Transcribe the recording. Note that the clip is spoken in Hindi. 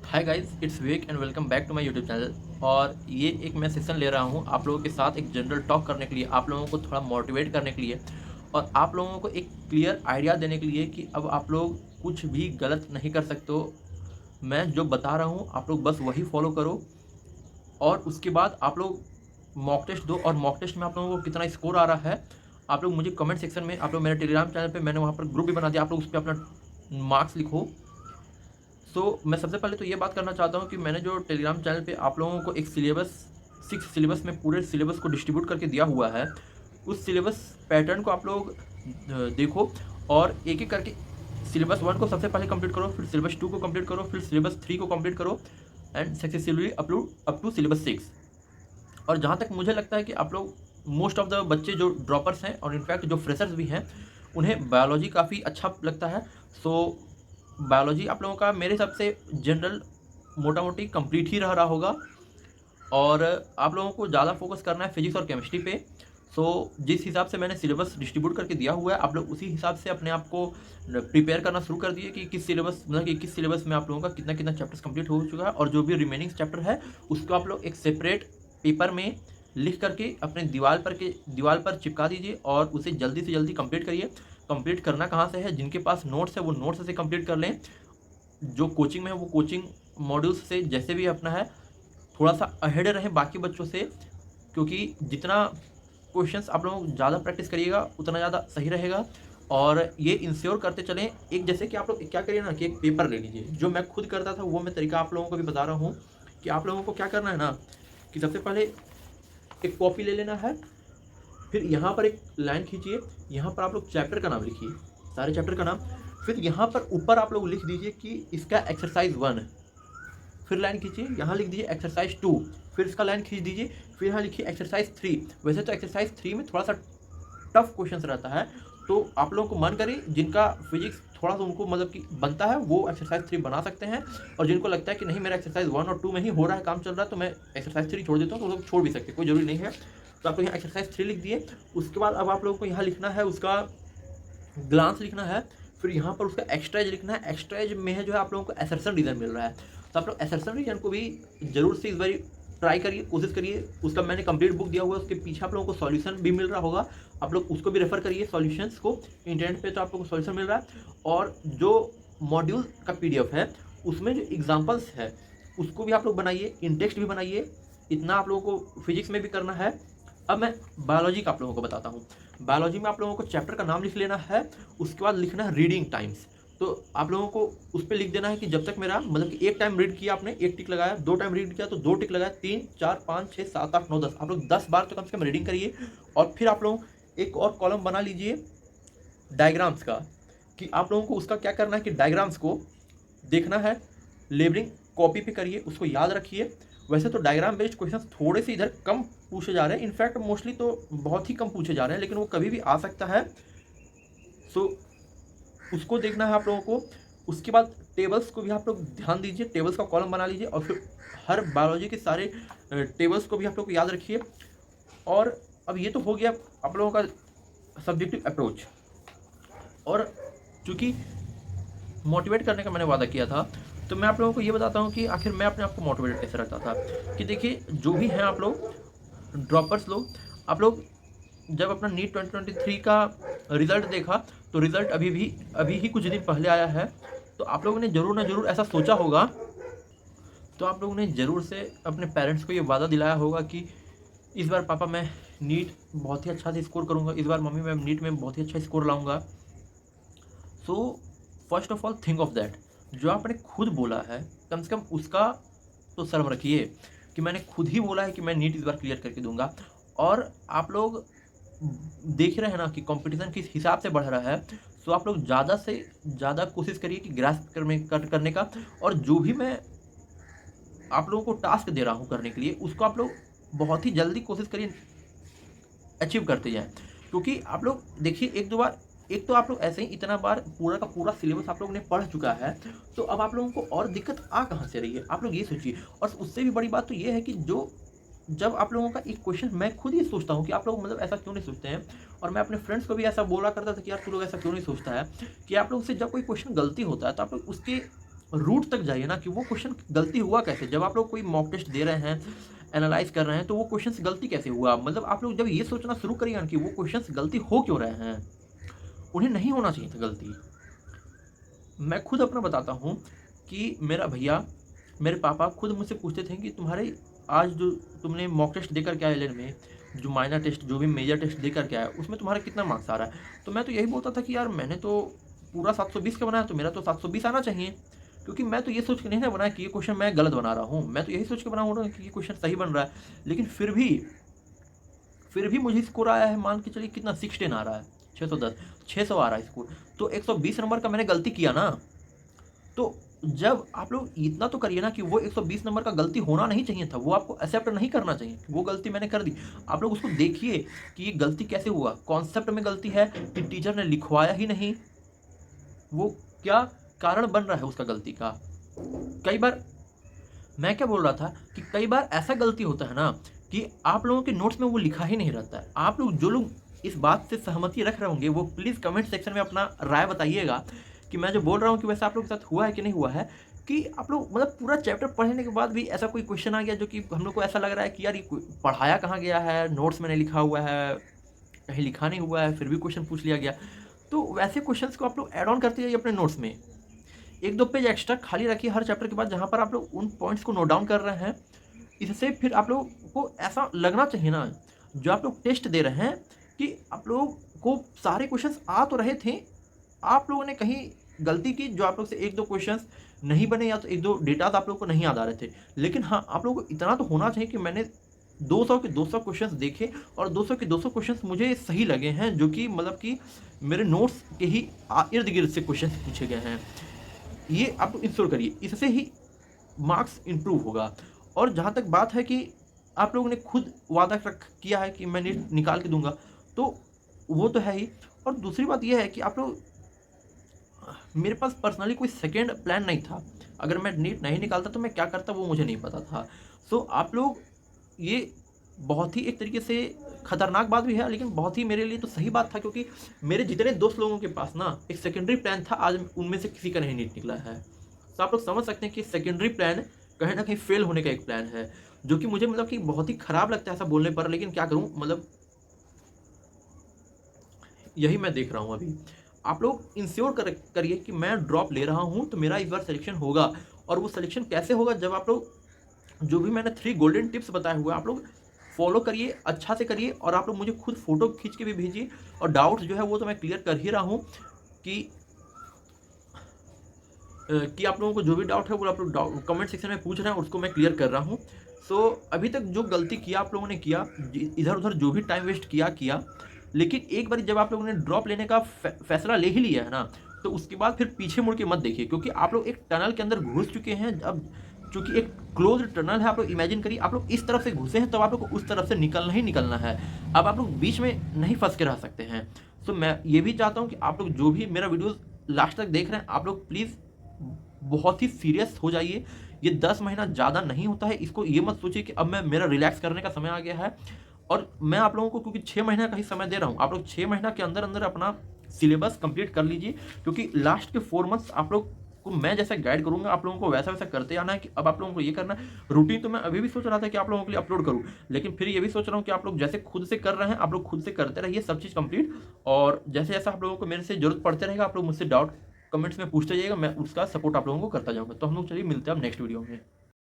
Hi guys, it's Vivek and welcome back to my YouTube channel. और ये एक मैं सेशन ले रहा हूँ आप लोगों के साथ एक जनरल टॉक करने के लिए, आप लोगों को थोड़ा मोटिवेट करने के लिए और आप लोगों को एक क्लियर आइडिया देने के लिए कि अब आप लोग कुछ भी गलत नहीं कर सकते हो। मैं जो बता रहा हूँ आप लोग बस वही फॉलो करो और उसके बाद आप लोग मॉक टेस्ट दो। और मॉक टेस्ट में आप लोगों को कितना स्कोर आ रहा है आप लोग मुझे कमेंट सेक्शन में, आप लोग मेरे टेलीग्राम चैनल पे मैंने वहाँ पर ग्रुप भी बना दिया, आप लोग उस पर अपना मार्क्स लिखो। मैं सबसे पहले तो ये बात करना चाहता हूँ कि मैंने जो टेलीग्राम चैनल पे आप लोगों को एक सिलेबस 6 सिलेबस में पूरे सिलेबस को डिस्ट्रीब्यूट करके दिया हुआ है, उस सिलेबस पैटर्न को आप लोग देखो और एक एक करके सिलेबस 1 को सबसे पहले कंप्लीट करो, फिर सिलेबस 2 को कंप्लीट करो, फिर सिलेबस 3 को कंप्लीट करो and successfully up to syllabus 6। और जहाँ तक मुझे लगता है कि आप लोग मोस्ट ऑफ द बच्चे जो ड्रॉपर्स हैं और इनफैक्ट जो फ्रेशर्स भी हैं उन्हें बायोलॉजी काफ़ी अच्छा लगता है। सो बायोलॉजी आप लोगों का मेरे हिसाब से जनरल मोटा मोटी कंप्लीट ही रह रहा होगा और आप लोगों को ज़्यादा फोकस करना है फिजिक्स और केमिस्ट्री पे। जिस हिसाब से मैंने सिलेबस डिस्ट्रीब्यूट करके दिया हुआ है आप लोग उसी हिसाब से अपने आप को प्रिपेयर करना शुरू कर दिए कि किस सिलेबस मतलब कि किस सिलेबस में आप लोगों का कितना कितना चैप्टर्स कंप्लीट हो चुका है और जो भी रिमेनिंग चैप्टर है उसको आप लोग एक सेपरेट पेपर में लिख करके अपने दीवार पर चिपका दीजिए और उसे जल्दी से जल्दी कंप्लीट करिए। कंप्लीट करना कहाँ से है, जिनके पास नोट्स है वो नोट्स से कंप्लीट कर लें, जो कोचिंग में है वो कोचिंग मॉड्यूल्स से जैसे भी अपना है थोड़ा सा अहेड रहें बाकी बच्चों से, क्योंकि जितना क्वेश्चंस आप लोग ज़्यादा प्रैक्टिस करिएगा उतना ज़्यादा सही रहेगा। और ये इंश्योर करते चलें एक जैसे कि आप लोग क्या करिए ना कि एक पेपर ले लीजिए, जो मैं खुद करता था वो मैं तरीका आप लोगों को भी बता रहा हूँ कि आप लोगों को क्या करना है ना कि सबसे पहले एक कॉपी ले लेना है, फिर यहाँ पर एक लाइन खींचिए, यहाँ पर आप लोग चैप्टर का नाम लिखिए, सारे चैप्टर का नाम, फिर यहाँ पर ऊपर आप लोग लिख दीजिए कि इसका एक्सरसाइज 1, फिर लाइन खींचिए यहाँ लिख दीजिए एक्सरसाइज 2, फिर इसका लाइन खींच दीजिए, फिर यहाँ लिखिए एक्सरसाइज 3। वैसे तो एक्सरसाइज 3 में थोड़ा सा टफ क्वेश्चन रहता है, तो आप लोगों को मन करे जिनका फिजिक्स थोड़ा सा उनको मतलब कि बनता है वो एक्सरसाइज 3 बना सकते हैं, और जिनको लगता है कि नहीं मेरा एक्सरसाइज 1 और 2 में ही हो रहा है, काम चल रहा है, तो मैं एक्सरसाइज 3 छोड़ देता हूँ, तो लोग छोड़ भी सकते हैं, कोई जरूरी नहीं है। तो आप लोग यहाँ एक्सरसाइज 3 लिख दिए। उसके बाद अब आप लोगों को यहाँ लिखना है उसका ग्लांस लिखना है, फिर यहाँ पर उसका एक्स्ट्रा एज लिखना है। एक्स्ट्रा एज में है जो है आप लोगों को एसर्शन रीजन मिल रहा है, तो आप लोग एसर्शन रीजन को भी जरूर से इस बार ट्राई करिए, कोशिश करिए। उसका मैंने कंप्लीट बुक दिया हुआ है, उसके पीछे आप लोगों को सॉल्यूशन भी मिल रहा होगा, आप लोग उसको भी रेफर करिए सॉल्यूशंस को, इंटरनेट पे तो आप लोगों को सॉल्यूशन मिल रहा है। और जो मॉड्यूल का पीडीएफ है उसमें जो एग्जाम्पल्स है उसको भी आप लोग बनाइए, इंटेक्स्ट भी बनाइए। इतना आप लोगों को फिजिक्स में भी करना है। अब मैं बायोलॉजी का आप लोगों को बताता हूँ। बायोलॉजी में आप लोगों को चैप्टर का नाम लिख लेना है, उसके बाद लिखना है रीडिंग टाइम्स। तो आप लोगों को उस पर लिख देना है कि जब तक मेरा मतलब कि एक टाइम रीड किया आपने 1 टिक लगाया, 2 टाइम रीड किया तो 2 टिक लगाया, 3 4 5 6 7 8 9 10, आप लोग 10 बार तो कम से कम रीडिंग करिए। और फिर आप लोग एक और कॉलम बना लीजिए डायग्राम्स का, कि आप लोगों को उसका क्या करना है कि डायग्राम्स को देखना है, लेबलिंग कॉपी पे करिए, उसको याद रखिए। वैसे तो डायग्राम बेस्ड क्वेश्चंस थोड़े से इधर कम पूछे जा रहे हैं, इनफैक्ट मोस्टली तो बहुत ही कम पूछे जा रहे हैं, लेकिन वो कभी भी आ सकता है। सो उसको देखना है आप लोगों को। उसके बाद टेबल्स को भी आप लोग ध्यान दीजिए, टेबल्स का कॉलम बना लीजिए और फिर हर बायोलॉजी के सारे टेबल्स को भी आप लोग को याद रखिए। और अब ये तो हो गया आप लोगों का सब्जेक्टिव अप्रोच। और चूँकि मोटिवेट करने का मैंने वादा किया था, तो मैं आप लोगों को ये बताता हूँ कि आखिर मैं अपने आप को मोटिवेट कैसे रखता था। कि देखिए जो भी हैं आप लोग ड्रॉपर्स लोग, आप लोग जब अपना नीट 2023 का रिजल्ट देखा तो रिजल्ट अभी ही कुछ दिन पहले आया है, तो आप लोगों ने ज़रूर ना ज़रूर ऐसा सोचा होगा, तो आप लोगों ने ज़रूर से अपने पेरेंट्स को ये वादा दिलाया होगा कि इस बार पापा मैं नीट बहुत ही अच्छा से स्कोर करूँगा, इस बार मम्मी मैं नीट में बहुत ही अच्छा स्कोर लाऊँगा। So first of all think of that, जो आपने खुद बोला है कम से कम उसका तो शर्म रखिए कि मैंने खुद ही बोला है कि मैं नीट इस बार क्लियर करके दूंगा। और आप लोग देख रहे हैं ना कि कंपटीशन किस हिसाब से बढ़ रहा है, सो आप लोग ज़्यादा से ज़्यादा कोशिश करिए कि ग्रास्प करने का। और जो भी मैं आप लोगों को टास्क दे रहा हूँ करने के लिए उसको आप लोग बहुत ही जल्दी कोशिश करिए अचीव करते जाएँ। क्योंकि आप लोग देखिए एक दो बार, एक तो आप लोग ऐसे ही इतना बार पूरा का पूरा सिलेबस आप लोगों ने पढ़ चुका है, तो अब आप लोगों को और दिक्कत आ कहाँ से रही है, आप लोग ये सोचिए। और उससे भी बड़ी बात तो ये है कि जो जब आप लोगों का एक क्वेश्चन, मैं खुद ये सोचता हूँ कि आप लोग मतलब ऐसा क्यों नहीं सोचते हैं, और मैं अपने फ्रेंड्स को भी ऐसा बोला करता था कि यार तू लोग ऐसा क्यों नहीं सोचता है कि आप लोग से जब कोई क्वेश्चन गलती होता है तो आप लोग उसके रूट तक जाइए ना कि वो क्वेश्चन गलती हुआ कैसे। जब आप लोग कोई मॉक टेस्ट दे रहे हैं, एनालाइज़ कर रहे हैं, तो वो क्वेश्चंस गलती कैसे हुआ? मतलब आप लोग जब ये सोचना शुरू करिएगा ना कि वो क्वेश्चंस गलती हो क्यों रहे हैं, उन्हें नहीं होना चाहिए था गलती। मैं खुद अपना बताता हूँ कि मेरा भैया, मेरे पापा खुद मुझसे पूछते थे कि तुम्हारे आज जो तुमने मॉक टेस्ट देकर के आए एलियन में, जो माइनर टेस्ट, जो भी मेजर टेस्ट देकर के आया, उसमें तुम्हारा कितना मार्क्स आ रहा है? तो मैं तो यही बोलता था कि यार मैंने तो पूरा 720 का बनाया, तो मेरा तो 720 आना चाहिए। क्योंकि मैं तो ये सोच के नहीं ना बनाया कि ये क्वेश्चन मैं गलत बना रहा हूँ, मैं तो यही सोच के बना हूँ ना कि ये क्वेश्चन सही बन रहा है। लेकिन फिर भी मुझे स्कोर आया है, मान के चलिए कितना 610 आ रहा है, 610, 600 आ रहा है स्कोर। तो 120 नंबर का मैंने गलती किया ना। तो जब आप लोग इतना तो करिए ना कि वो 120 नंबर का गलती होना नहीं चाहिए था, वो आपको एक्सेप्ट नहीं करना चाहिए, वो गलती मैंने कर दी। आप लोग उसको देखिए कि ये गलती कैसे हुआ, कॉन्सेप्ट में गलती है कि टीचर ने लिखवाया ही नहीं, वो क्या कारण बन रहा है उसका गलती का। कई बार मैं क्या बोल रहा था कि कई बार ऐसा गलती होता है ना कि आप लोगों के नोट्स में वो लिखा ही नहीं रहता है। आप लोग जो लोग इस बात से सहमति रख रहे होंगे वो प्लीज़ कमेंट सेक्शन में अपना राय बताइएगा कि मैं जो बोल रहा हूँ कि वैसे आप लोग के साथ हुआ है कि नहीं हुआ है। कि आप लोग मतलब पूरा चैप्टर पढ़ने के बाद भी ऐसा कोई क्वेश्चन आ गया जो कि हम लोग को ऐसा लग रहा है कि यार ये पढ़ाया कहाँ गया है, नोट्स में नहीं लिखा हुआ है, कहीं लिखा नहीं हुआ है, फिर भी क्वेश्चन पूछ लिया गया। तो वैसे क्वेश्चंस को आप लोग ऐड ऑन करते जाइए अपने नोट्स में। 1-2 पेज एक्स्ट्रा खाली रखिए हर चैप्टर के बाद, जहाँ पर आप लोग उन पॉइंट्स को नोट डाउन कर रहे हैं। इससे फिर आप लोगों को ऐसा लगना चाहिए ना, जो आप लोग टेस्ट दे रहे हैं, कि आप लोगों को सारे क्वेश्चंस आ तो रहे थे, आप लोगों ने कहीं गलती की जो आप लोग से 1-2 क्वेश्चंस नहीं बने, या तो 1-2 डेटाज़ आप लोगों को नहीं याद आ रहे थे। लेकिन हाँ, आप लोगों को इतना तो होना चाहिए कि मैंने 200 के 200 क्वेश्चंस देखे और 200 के 200 क्वेश्चंस मुझे सही लगे हैं, जो कि मतलब कि मेरे नोट्स के ही इर्द-गिर्द से क्वेश्चंस पूछे गए हैं। ये आप लोग इंश्योर करिए, इससे ही मार्क्स इम्प्रूव होगा। और जहाँ तक बात है कि आप लोगों ने खुद वादा किया है कि मैं नीट निकाल के दूंगा, तो वो तो है ही। और दूसरी बात यह है कि आप लोग, मेरे पास पर्सनली कोई सेकेंड प्लान नहीं था। अगर मैं नीट नहीं निकालता तो मैं क्या करता वो मुझे नहीं पता था। सो आप लोग, ये बहुत ही एक तरीके से खतरनाक बात भी है, लेकिन बहुत ही मेरे लिए तो सही बात था, क्योंकि मेरे जितने दोस्त लोगों के पास ना एक सेकेंडरी प्लान था, आज उनमें से किसी का नहीं नीट निकला है। तो आप लोग समझ सकते हैं कि सेकेंडरी प्लान कहीं न कहीं फेल होने का एक प्लान है, जो कि मुझे मतलब कि बहुत ही खराब लगता है ऐसा बोलने पर, लेकिन क्या करूँ, मतलब यही मैं देख रहा हूँ अभी। आप लोग इंश्योर करिए कि मैं ड्रॉप ले रहा हूँ, तो मेरा इस बार सिलेक्शन होगा। और वो सिलेक्शन कैसे होगा, जब आप लोग जो भी मैंने 3 गोल्डन टिप्स बताए हुए हैं, आप लोग फॉलो करिए, अच्छा से करिए, और आप लोग मुझे खुद फ़ोटो खींच के भी भेजिए। और डाउट्स जो है वो तो मैं क्लियर कर ही रहा हूँ कि कि आप लोगों को जो भी डाउट है वो आप लोग कमेंट सेक्शन में पूछ रहे हैं, उसको मैं क्लियर कर रहा हूँ। सो अभी तक जो गलती किया आप लोगों ने किया, इधर-उधर जो भी टाइम वेस्ट किया, लेकिन एक बारी जब आप लोगों ने ड्रॉप लेने का फैसला ले ही लिया है ना, तो उसके बाद फिर पीछे मुड़ के मत देखिए, क्योंकि आप लोग एक टनल के अंदर घुस चुके हैं। अब चूँकि एक क्लोज़्ड टनल है, आप लोग इमेजिन करिए, आप लोग इस तरफ से घुसे हैं, तो आप लोग को उस तरफ से निकलना ही निकलना है। अब आप लोग बीच में नहीं फँस के रह सकते हैं। सो मैं ये भी चाहता हूँ कि आप लोग जो भी मेरा वीडियोज़ लास्ट तक देख रहे हैं, आप लोग प्लीज़ बहुत ही सीरियस हो जाइए। ये 10 महीना ज़्यादा नहीं होता है, इसको ये मत सोचिए कि अब मैं मेरा रिलैक्स करने का समय आ गया है। और मैं आप लोगों को क्योंकि 6 महीने का ही समय दे रहा हूँ, आप लोग 6 महीना के अंदर-अंदर अपना सिलेबस कंप्लीट कर लीजिए, क्योंकि लास्ट के 4 मंथ्स आप लोग को मैं जैसा गाइड करूँगा, आप लोगों को वैसा-वैसा करते आना है। कि अब आप लोगों को ये करना है। रूटीन तो मैं अभी भी सोच रहा था कि आप लोगों के लिए अपलोड करूँ, लेकिन फिर ये भी सोच रहा हूँ कि आप लोग जैसे खुद से कर रहे हैं, आप लोग खुद से करते रहिए सब चीज़ कंप्लीट। और जैसे-जैसा आप लोगों को मेरे से ज़रूरत पड़ते रहेगा, आप लोग मुझसे डाउट कमेंट्स में पूछते जाइएगा, मैं उसका सपोर्ट आप लोगों को करता जाऊँगा। तो हम लोग चलिए मिलते हैं अब नेक्स्ट वीडियो में।